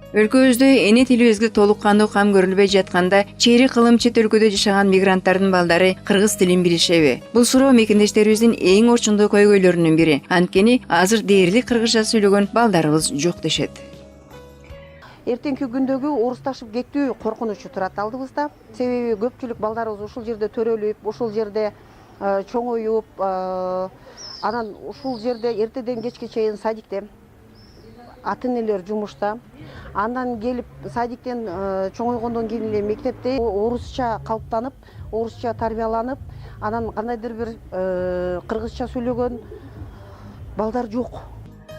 Өлкөбүздө эне тилибизге толук кандуу кам көрүлбөй жатканда чейри кылым чет өлкөдө жашаган мигранттардын балдары кыргыз тилин билишеби? Бул суроо мекендештерибиздин эң орчундуу көйгөйлөрүнүн бири. Анткени азыр дээрлик кыргызча сүйлөгөн балдарыбыз жок дешет. Эртеңки күндөгү орусташып кеттүү коркунучу турат алдыбызда. Себеби көпчүлүк балдарыбыз ушул жерде төрөлүп, ушул жерде чоңоюп, анан ушул жерде эртеден кечке чейин садикте, ата-энелер жумушта. Андан келип садиктен чоңойгондон кийин эле мектепте орусча калыптанып, орусча тарбияланып, анан кандайдыр бир кыргызча сүйлөгөн балдар жок.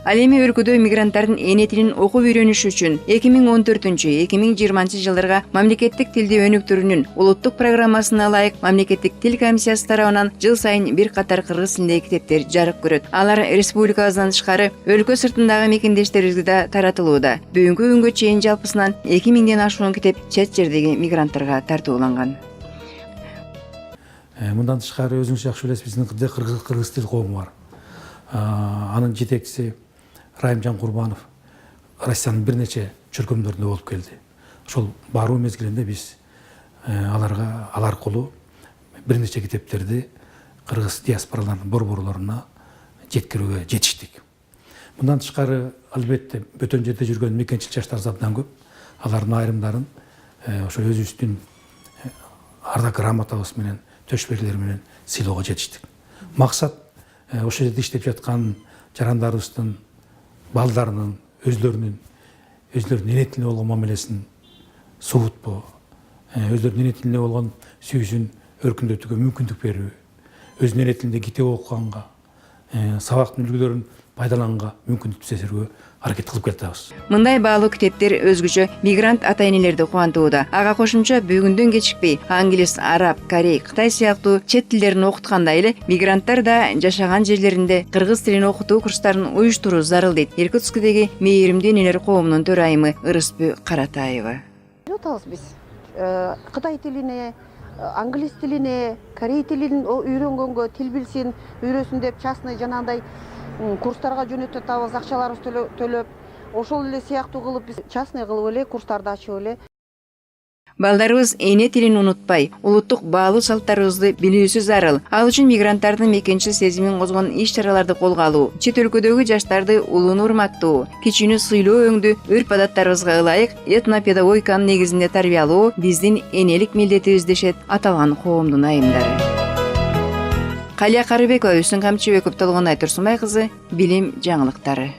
Ал эми өлкөдө мигранттардын эне тилин окуп үйрөнүшү үчүн 2014-2020 жылдарга мамлекеттик тилди өнүктүрүүнүн улуттук программасына ылайык мамлекеттик тил комиссиясы тарабынан жыл сайын бир катар кыргыз тилиндеги китептер жарык көрөт. Алар республикабыздан тышкары өлкө сыртындагы мекендештерибизге да таратылууда. Бүгүнкү күнгө чейин жалпысынан 2000ден ашуун китеп чет жердеги мигранттарга тартууланган. Мындан тышкары өзүңүз жакшы билесиз, биздин кыргыз тил коому бар. Анын жетекчиси Райымжан Курбанов Россиянын бир нече чөркөмдөрүндө болуп келди. Ошол баруу мезгилинде биз алар аркылуу бир нече китептерди кыргыз диаспораларынын борборлоруна жеткирүүгө жетиштик. Мындан тышкары албетте бөтөн жерде жүргөн мекенчил жаштарыбыз абдан көп. Алардын айрымдарын ошо өзүбүздүн ардак грамотабыз менен, төшбелгилер менен сыйлоого жетиштик. Максат ошол жерде иштеп жаткан жарандарыбыздын балдарынын өзлөрүнүн эне тилине болгон мамилесин субутпоо, өзлөрүнүн эне тилине болгон сүйүүсүн өркүндөтүүгө мүмкүндүк берүү, өзүнүн эне тилинде китеп окуганга, сабактын үлгүлөрүн пайдаланганга мүмкүндүк түзөтүүгө аракет кылып келатабыз. Мындай баалуу китептер өзгөчө мигрант ата-энелерди кубантууда. Ага кошумча бүгүндөн кечикпей англис, араб, корей, кытай сыяктуу чет тилдерин окуткандай эле мигранттар да жашаган жерлеринде кыргыз тилин окутуу курстарын уюштуруу зарыл дейт Иркутскдеги мээримдүү энелер коомунун төрайымы Ырыспү Каратаева. Атабыз биз кытай тилине, англис тилине, корей тилин үйрөнгөнгө, тил билсин, үйрөсүн деп частный жанагындай курстарга жөнөтүп атабыз, акчаларыбызды төлөп. Ошол эле сыяктуу кылып биз частный кылып эле курстарды ачып эле. Балдарыбыз эне тилин унутпай, улуттук баалуу салттарыбызды билүүсү зарыл. Ал үчүн мигранттардын мекенчил сезимин козгон иш-чараларды колго алуу, чет өлкөдөгү жаштарды улууну урматтоо, кичүүнү сыйлоо өңдүү өрп-адаттарыбызга ылайык этнопедагогиканын негизинде тарбиялоо биздин энелик милдетибиз дешет аталган коомдун айымдары. Калия Карыбекова, Үсүн Камчыбеков, Толгонай Турсунбай кызы, Билим жаңылыктары.